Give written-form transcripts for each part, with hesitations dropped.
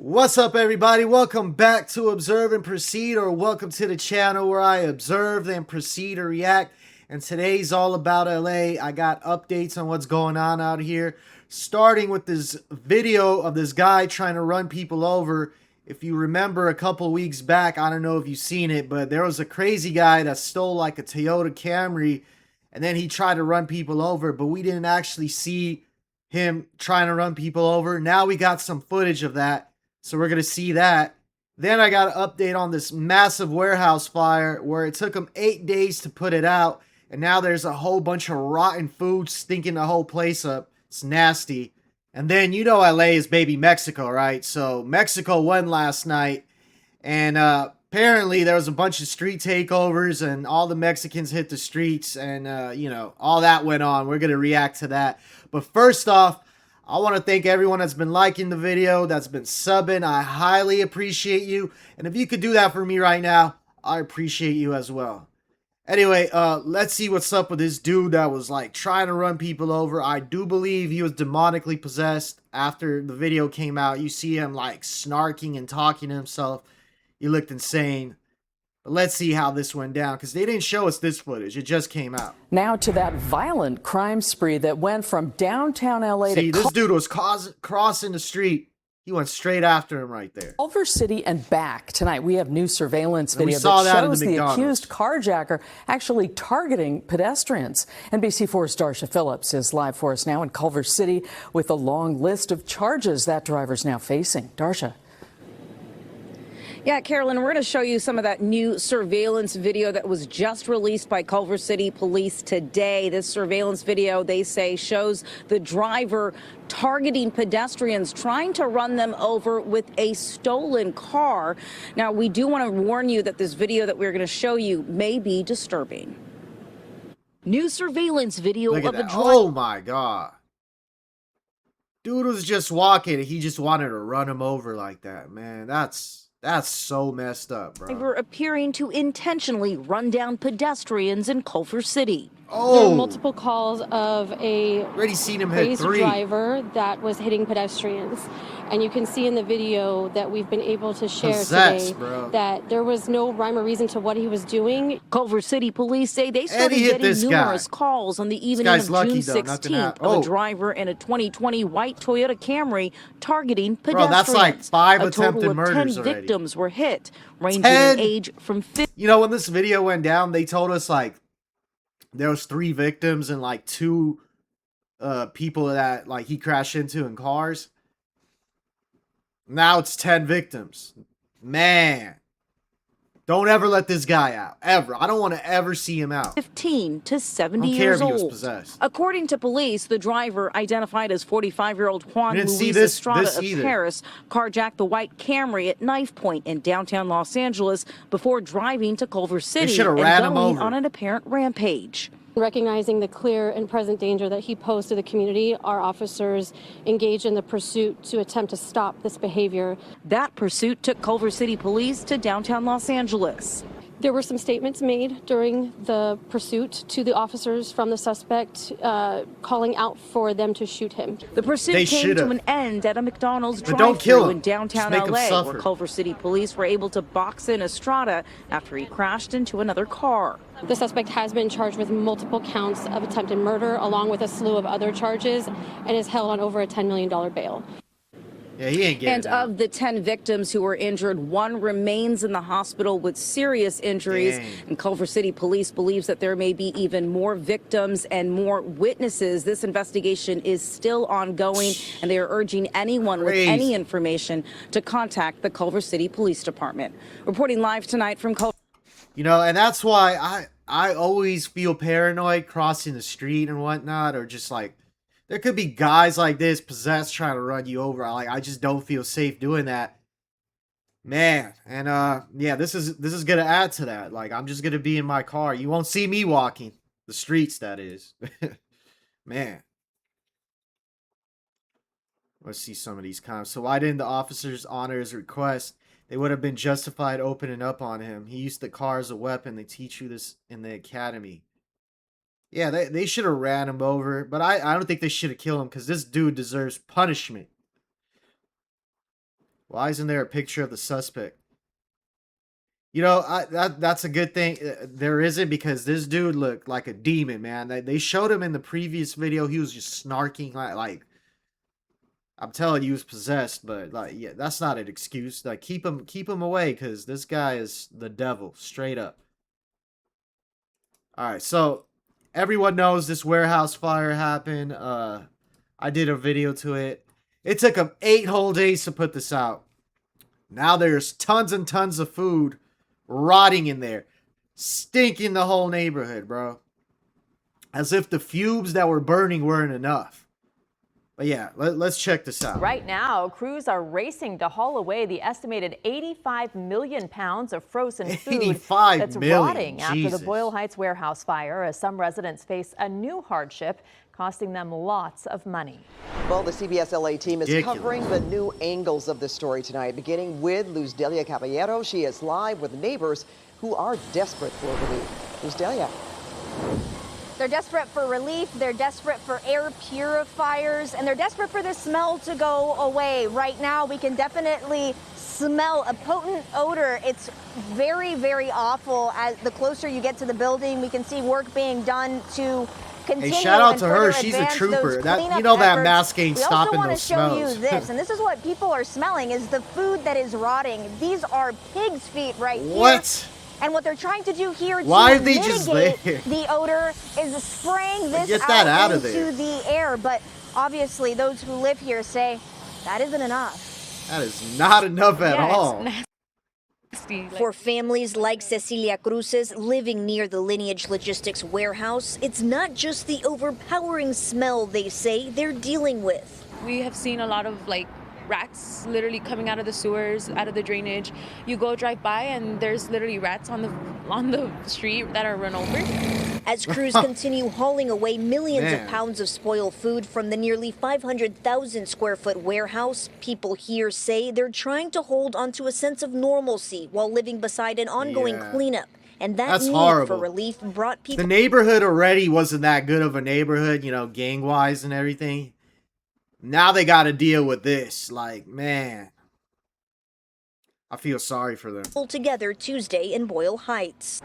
What's up, everybody? Welcome back to Observe and Proceed, or welcome to the channel where I observe then proceed or react. And today's all about LA. I got updates on what's going on out here, starting with this video of this guy trying to run people over. If you remember a couple weeks back, I don't know if you've seen it, but there was a crazy guy that stole like a Toyota Camry, and then he tried to run people over, but we didn't actually see him trying to run people over. Now we got some footage of that. So we're going to see that. Then I got an update on this massive warehouse fire where it took them 8 days to put it out. And now there's a whole bunch of rotten food stinking the whole place up. It's nasty. And then you know LA is baby Mexico, right? So Mexico won last night. And apparently there was a bunch of street takeovers and all the Mexicans hit the streets. And, you know, all that went on. We're going to react to that. But first off, I want to thank everyone that's been liking the video, that's been subbing. I highly appreciate you. And if you could do that for me right now, I appreciate you as well. Anyway, let's see what's up with this dude that was like trying to run people over. I do believe he was demonically possessed after the video came out. You see him like snarking and talking to himself. He looked insane. But let's see how this went down, because they didn't show us this footage. It just came out. Now to that violent crime spree that went from downtown LA See, to this dude was crossing the street. He went straight after him right there. Culver City and back. Tonight we have new surveillance And we video saw that that in shows the the McDonald's. accused carjacker actually targeting pedestrians. NBC4's Darsha Phillips is live for us now in Culver City with a long list of charges that driver's now facing. Darsha. Yeah, Carolyn, we're going to show you some of that new surveillance video that was just released by Culver City Police today. This surveillance video, they say, shows the driver targeting pedestrians, trying to run them over with a stolen car. Now, we do want to warn you that this video that we're going to show you may be disturbing. New surveillance video Look at of a that. driver. Oh my God. Dude was just walking and he just wanted to run him over like that, man. That's so messed up, bro. Appearing to intentionally run down pedestrians in Culver City. There Oh, were multiple calls of a already seen him hit crazed 3. driver that was hitting pedestrians. And you can see in the video that we've been able to share Possessed, today bro. that there was no rhyme or reason to what he was doing. Culver City police say they started hit getting this guy. numerous calls on the evening guy's of lucky, June though. Nothing 16th happened. of Oh. a driver in a 2020 white Toyota Camry targeting Bro, pedestrians. that's like 5 a attempted total of 10 murders already. victims were hit, ranging 10? in age from 50. You know, when this video went down, they told us like there was 3 victims and like 2 people that like he crashed into in cars. Now it's 10 victims. Man. Don't ever let this guy out. Ever. I don't want to ever see him out. 15 to 70 I don't care years if he was old. possessed. According to police, the driver, identified as 45-year-old Juan We didn't see Luis this Estrada of either. Paris, carjacked the white Camry at knife point in downtown Los Angeles before driving to Culver City shoulda and ran him going over. on an apparent rampage. Recognizing the clear and present danger that he posed to the community, our officers engaged in the pursuit to attempt to stop this behavior. That pursuit took Culver City police to downtown Los Angeles. There were some statements made during the pursuit to the officers from the suspect, calling out for them to shoot him. The pursuit They came shoulda. to an end at a McDonald's But don't kill drive-thru him. in downtown Just make him LA, suffer. where Culver City police were able to box in Estrada after he crashed into another car. The suspect has been charged with multiple counts of attempted murder, along with a slew of other charges, and is held on over a $10 million bail. Yeah, he ain't getting And it out. of the 10 victims who were injured, 1 remains in the hospital with serious injuries. Dang. And Culver City police believes that there may be even more victims and more witnesses. This investigation is still ongoing, and they are urging anyone with Crazy. any information to contact the Culver City Police Department. Reporting live tonight from Culver. You know, and that's why I always feel paranoid crossing the street and whatnot, or just like there could be guys like this possessed trying to run you over. I just don't feel safe doing that, man. And yeah, this is gonna add to that. Like, I'm just gonna be in my car. You won't see me walking the streets. That is, man. Let's see some of these comments. So why didn't the officers honor his request? They would have been justified opening up on him. He used the car as a weapon. They teach you this in the academy. Yeah, they should have ran him over. But I don't think they should have killed him, because this dude deserves punishment. Why isn't there a picture of the suspect? You know, that's a good thing. There isn't, because this dude looked like a demon, man. They showed him in the previous video. He was just snarking like I'm telling you, he was possessed. But like, yeah, that's not an excuse. Like, keep him away, because this guy is the devil, straight up. All right, so everyone knows this warehouse fire happened. I did a video to it. It took them 8 whole days to put this out. Now there's tons and tons of food rotting in there, stinking the whole neighborhood, bro. As if the fumes that were burning weren't enough. But yeah, let's check this out. Right now, crews are racing to haul away the estimated 85 million pounds of frozen food that's rotting after the Boyle Heights warehouse fire, as some residents face a new hardship costing them lots of money. Well, the CBS LA team is covering the new angles of this story tonight, beginning with Luz Delia Caballero. She is live with neighbors who are desperate for relief. Luz Delia. They're desperate for relief, they're desperate for air purifiers, and they're desperate for the smell to go away. Right now, we can definitely smell a potent odor. It's very, very awful. As the closer you get to the building, we can see work being done to continue. Hey, shout out to her. She's a trooper. That, you know, that mask ain't stopping those smells. We also want to show you this, and this is what people are smelling, is the food that is rotting. These are pig's feet right here. What? And what they're trying to do here to mitigate the odor is spraying this out into the air. But obviously, those who live here say that isn't enough. That is not enough at all. For families like Cecilia Cruz's living near the Lineage Logistics warehouse, it's not just the overpowering smell they say they're dealing with. We have seen a lot of rats literally coming out of the sewers, out of the drainage. You go drive by and there's literally rats on the street that are run over. As crews continue hauling away millions of pounds of spoiled food from the nearly 500,000 square foot warehouse, people here say they're trying to hold onto a sense of normalcy while living beside an ongoing cleanup. And that need for relief brought people. The neighborhood already wasn't that good of a neighborhood, you know, gang-wise and everything. Now they got to deal with this. Like, man, I feel sorry for them. Pulled together Tuesday in Boyle Heights.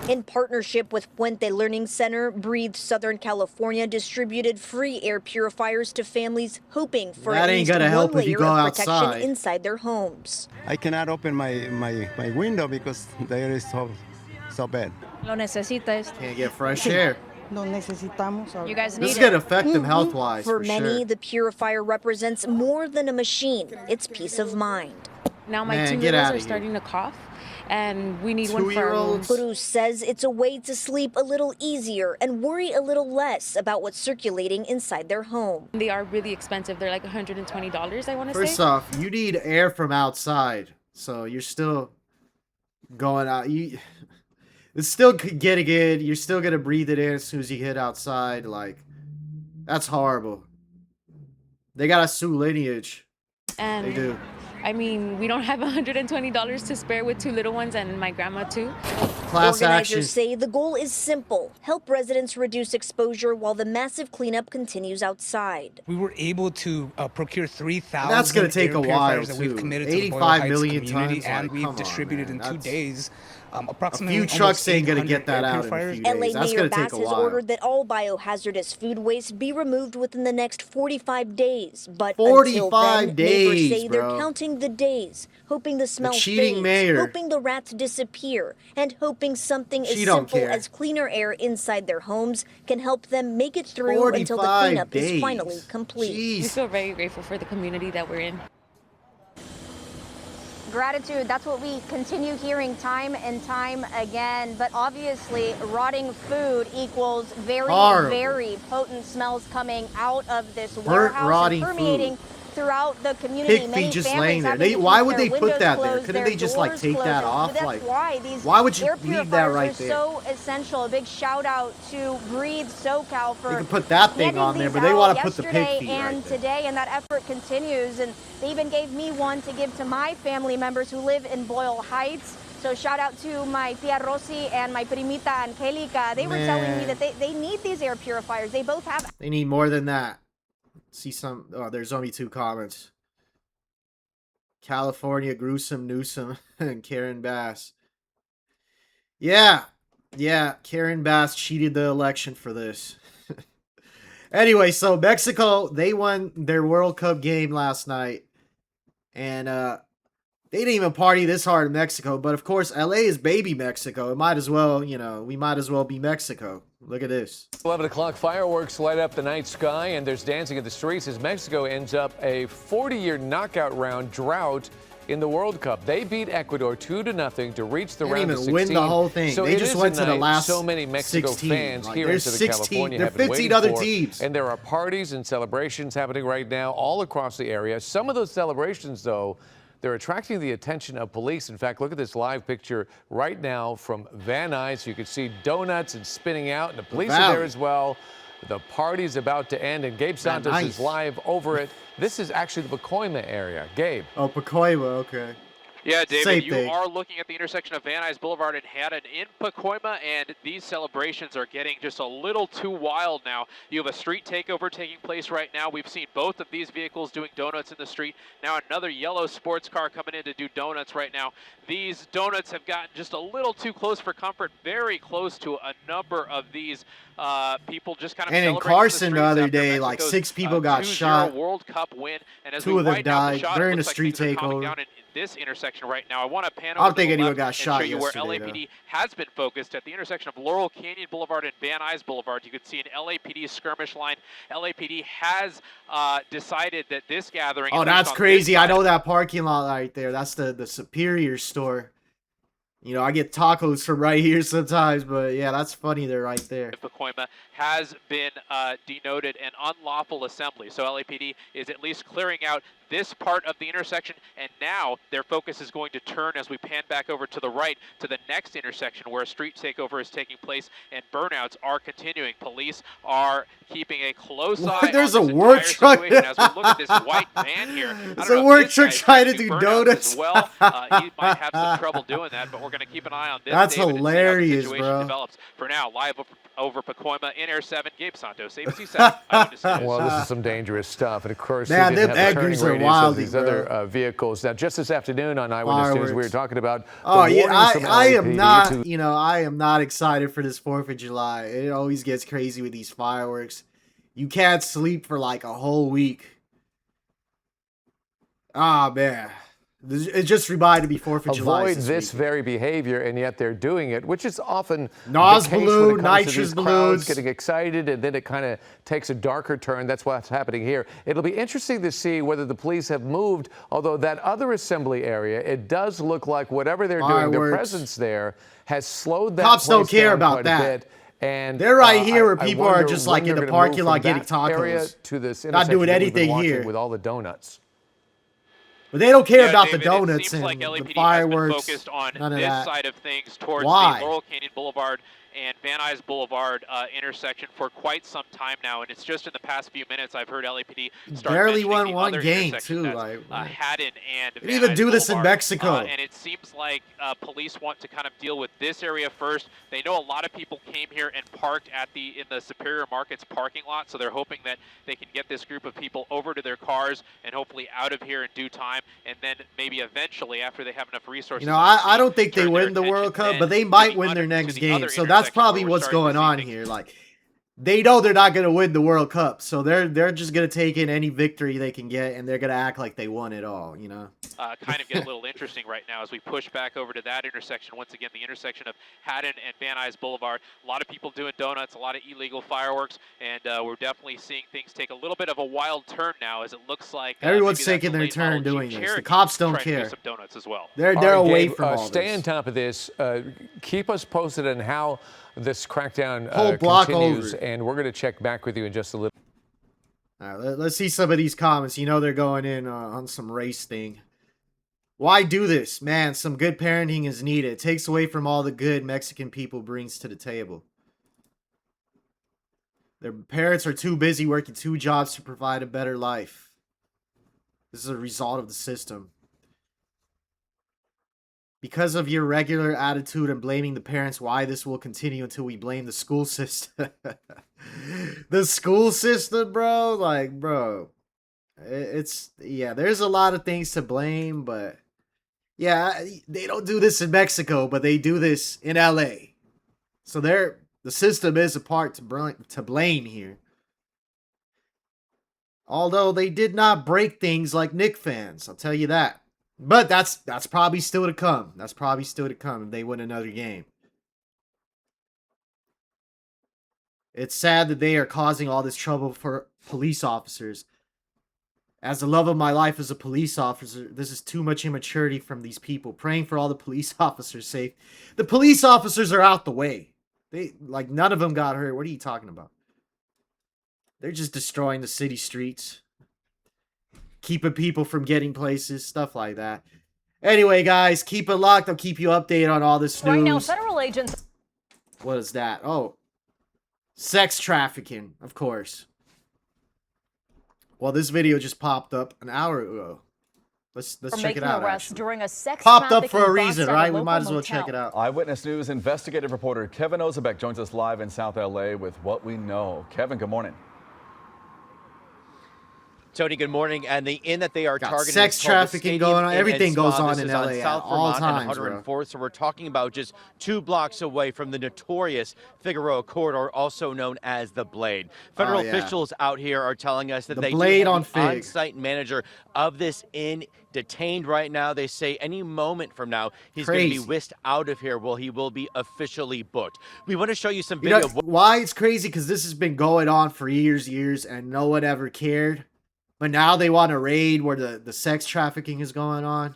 In partnership with Puente Learning Center, Breathe Southern California distributed free air purifiers to families hoping for at least one layer of protection inside their homes. I cannot open my window because the air is so bad. Lo necesitas. Can't get fresh air. You guys need this is going to affect them health-wise. For many, the purifier represents more than a machine. It's peace of mind. Now my 2-year-olds are starting to cough, and we need one for our rooms. Bruce says it's a way to sleep a little easier and worry a little less about what's circulating inside their home. They are really expensive. They're like $120, I want to say. First off, you need air from outside, so you're still going out. It's still getting in. You're still going to breathe it in as soon as you hit outside. Like, that's horrible. They got to sue Lineage. And they do. I mean, we don't have $120 to spare with 2 little ones and my grandma too. Class Organizers say the goal is simple. Help residents reduce exposure while the massive cleanup continues outside. We were able to procure 3,000 that's going to take a while, that we've committed to 85 million community, tons. and we've distributed in 2 days. Approximately a few trucks ain't going to get that out in a few days. That's going to take a while. LA Mayor Bass has ordered that all biohazardous food waste be removed within the next 45 days. But until then, neighbors say they're counting the days, hoping the smell fades, hoping the rats disappear, and hoping something as simple as cleaner air inside their homes can help them make it through until the cleanup is finally complete. We feel very grateful for the community that we're in. Gratitude, that's what we continue hearing time and time again. But obviously, rotting food equals very, very potent smells coming out of this warehouse and permeating throughout the community. Many just laying there. Why would they put that there? Couldn't they just like take that off? Like, why would you leave that right there? So essential. A big shout out to Breathe SoCal for. They can put that thing on there, but they want to put the pig feet and right there. Today, and that effort continues. And they even gave me one to give to my family members who live in Boyle Heights. So shout out to my tia Rosie and my primita Angelica. They were telling me that they need these air purifiers. They both have. They need more than that. See some. Oh, there's only 2 comments. California, Gruesome Newsom, and Karen Bass. Yeah. Yeah, Karen Bass cheated the election for this. Anyway, so Mexico, they won their World Cup game last night. And they didn't even party this hard in Mexico. But of course, LA is baby Mexico. It might as well, you know, we might as well be Mexico. Look at this. 11 o'clock, fireworks light up the night sky, and there's dancing in the streets as Mexico ends up a 40-year knockout round drought in the World Cup. They beat Ecuador 2-0 to reach the round of 16. Win the whole thing. So they just went to the last so many Mexico 16. fans like, here in Southern California have been 15 waiting other for, teams. and there are parties and celebrations happening right now all across the area. Some of those celebrations, though, they're attracting the attention of police. In fact, look at this live picture right now from Van Nuys. You can see donuts and spinning out, and the police are there as well. The party's about to end, and Gabe Santos is live over it. This is actually the Pacoima area. Gabe. Oh, Pacoima, okay. Yeah, David, you are looking at the intersection of Van Nuys Boulevard and Haddon in Pacoima, and these celebrations are getting just a little too wild now. You have a street takeover taking place right now. We've seen both of these vehicles doing donuts in the street. Now another yellow sports car coming in to do donuts right now. These donuts have gotten just a little too close for comfort, very close to a number of these people just kind of and in Carson the other day, like 6 people got shot. World Cup win, and as 2 of them died during a street takeover. This intersection right now. I want to pan over I don't think to the anyone left got and shot show you where yesterday, LAPD has been focused at the intersection of Laurel Canyon Boulevard and Van Nuys Boulevard. You can see an LAPD skirmish line. LAPD has decided that this gathering. Oh, that's crazy! I know that parking lot right there. That's the Superior store. You know, I get tacos from right here sometimes, but yeah, that's funny. They're right there. Pacoima has been denoted an unlawful assembly. So LAPD is at least clearing out this part of the intersection, and now their focus is going to turn as we pan back over to the right to the next intersection where a street takeover is taking place and burnouts are continuing. Police are keeping a close eye There's on a this work truck as we look at this white van here. There's a work truck trying to do donuts. As well, he might have some trouble doing that, but we're going to keep an eye on this. That's David, hilarious, and see how the situation bro. develops. For now, live over Pacoima in Air 7, Gabe Santos, ABC 7. Well, this is some dangerous stuff, and of course, man, them Edgars are wild. These other vehicles. Now, just this afternoon on Eyewitness News, we were talking about. Oh yeah, I am not. You know, I am not excited for this 4th of July. It always gets crazy with these fireworks. You can't sleep for like a whole week. Ah, man. It just reminded me 4th of July. Avoid this very behavior, and yet they're doing it, which is often NOS the case balloon, when it comes nitrous to these balloons, crowds getting excited, and then it kind of takes a darker turn. That's what's happening here. It'll be interesting to see whether the police have moved, although that other assembly area, it does look like whatever they're doing, their presence there has slowed that Cops don't care down about quite that. A bit. And they're right here where people are just like in the parking lot getting area tacos. To this not doing anything here with all the donuts. But they don't care about David, the donuts seems and like LAPD the fireworks. Has been focused on none of this that. side of things towards Why? the Laurel Canyon Boulevard and Van Nuys Boulevard intersection for quite some time now, and it's just in the past few minutes I've heard LAPD start barely won one game too. Like, Haddon and they didn't even do this in Mexico. And it seems like police want to kind of deal with this area first. They know a lot of people came here and parked at in the Superior Markets parking lot, so they're hoping that they can get this group of people over to their cars and hopefully out of here in due time, and then maybe eventually after they have enough resources. You know, I don't think they win the World Cup, but they might win their next game. So that's probably what's going on here. Like, they know they're not going to win the World Cup, so they're just going to take in any victory they can get, and they're going to act like they won it all, you know? Kind of get a little interesting right now as we push back over to that intersection. Once again, the intersection of Haddon and Van Nuys Boulevard. A lot of people doing donuts, a lot of illegal fireworks, and we're definitely seeing things take a little bit of a wild turn now, as it looks like everyone's taking their turn doing this. The cops don't care. Some donuts as well. They're away from all stay this. on top of this. Keep us posted on how this crackdown whole block continues, over. And we're going to check back with you in just a little. All right, let's see some of these comments. You know they're going in on some race thing. Why do this? Man, some good parenting is needed. It takes away from all the good Mexican people brings to the table. Their parents are too busy working 2 jobs to provide a better life. This is a result of the system. Because of your regular attitude and blaming the parents, why this will continue until we blame the school system. The school system, bro? Like, bro. Yeah, there's a lot of things to blame, but yeah, they don't do this in Mexico, but they do this in LA. So the system is a part to blame here. Although they did not break things like Knicks fans, I'll tell you that. But that's probably still to come. That's probably still to come if they win another game. It's sad that they are causing all this trouble for police officers. As the love of my life as a police officer, this is too much immaturity from these people. Praying for all the police officers safe. The police officers are out the way. None of them got hurt. What are you talking about? They're just destroying the city streets. Keeping people from getting places. Stuff like that. Anyway, guys, keep it locked. I'll keep you updated on all this news. Right now, federal agents... What is that? Oh. Sex trafficking, of course. Well, this video just popped up an hour ago. Let's check it out. During a sex popped up for a reason, right? We might as well check it out. Eyewitness News investigative reporter Kevin Ozebek joins us live in South LA with what we know. Kevin, good morning. Tony, good morning. And the inn that they are targeting, sex trafficking going on. Everything goes on in LA at all times, bro. So we're talking about just 2 blocks away from the notorious Figueroa corridor, also known as the Blade. Federal officials out here are telling us that they have the on-site manager of this inn detained right now. They say any moment from now he's going to be whisked out of here. Well, he will be officially booked. We want to show you some video. You know why it's crazy? Because this has been going on for years, and no one ever cared. But now they want to raid where the sex trafficking is going on.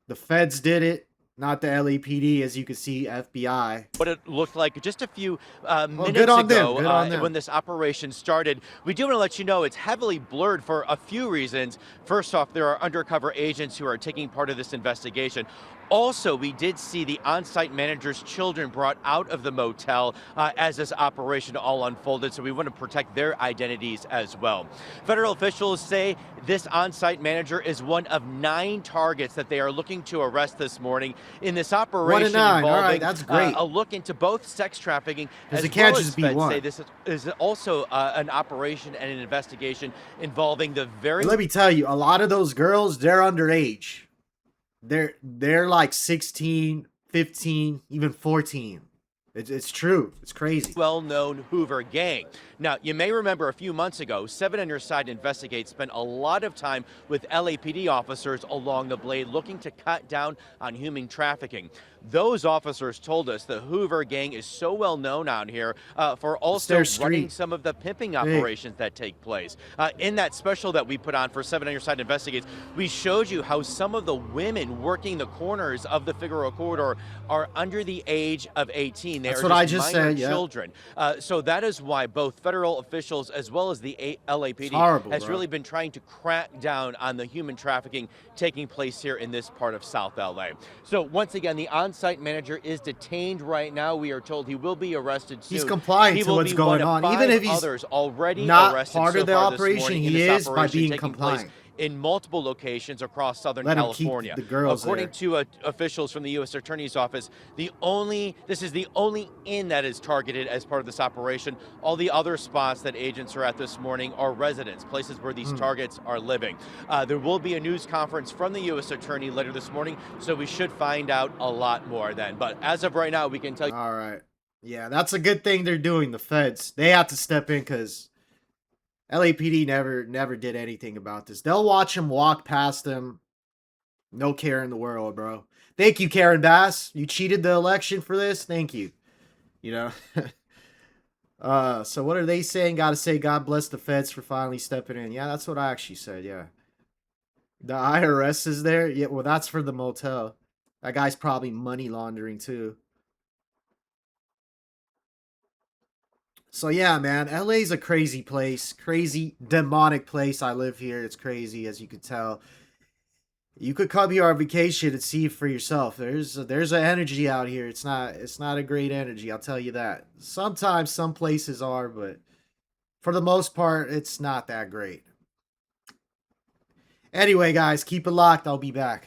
The feds did it, not the LAPD, as you can see, FBI. What it looked like just a few minutes ago when this operation started. We do want to let you know it's heavily blurred for a few reasons. First off, there are undercover agents who are taking part of this investigation. Also, we did see the on-site manager's children brought out of the motel as this operation all unfolded, so we want to protect their identities as well. Federal officials say this on-site manager is one of 9 targets that they are looking to arrest this morning in this operation involving all right, that's great. A look into both sex trafficking as it can't well just as be feds one. say this is also an operation and an investigation involving the very... Let me tell you, a lot of those girls, they're underage. They're like 16, 15, even 14. It's true. It's crazy. Well-known Hoover gang. Now, you may remember a few months ago, 7 on Your Side Investigates spent a lot of time with LAPD officers along the Blade looking to cut down on human trafficking. Those officers told us the Hoover gang is so well known out here for also running some of the pimping operations that take place. In that special that we put on for 7 on Your Side Investigates, we showed you how some of the women working the corners of the Figueroa corridor are under the age of 18. They That's are what I just said, children. So that is why both federal officials as well as the LAPD has really been trying to crack down on the human trafficking taking place here in this part of South LA. So once again, the on-site manager is detained right now. We are told he will be arrested soon. He's compliant to what's going on. Even if he's already not part of the operation, he is by being compliant. In multiple locations across Southern California. Keep the girls According to officials from the U.S. Attorney's Office, this is the only inn that is targeted as part of this operation. All the other spots that agents are at this morning are residents, places where these targets are living. There will be a news conference from the U.S. Attorney later this morning, so we should find out a lot more then. But as of right now, we can tell you. All right. Yeah, that's a good thing they're doing. The feds, they have to step in because LAPD never did anything about this. They'll watch him walk past them. No care in the world, bro. Thank you, Karen Bass. You cheated the election for this. Thank you. You know. So what are they saying? Gotta say God bless the feds for finally stepping in. Yeah, that's what I actually said, yeah. The IRS is there? Yeah, well, that's for the motel. That guy's probably money laundering too. So yeah, man, LA's a crazy place, crazy demonic place. I live here. It's crazy, as you could tell. You could come here on vacation and see for yourself. There's an energy out here. It's not a great energy, I'll tell you that. Sometimes some places are, but for the most part, it's not that great. Anyway, guys, keep it locked. I'll be back.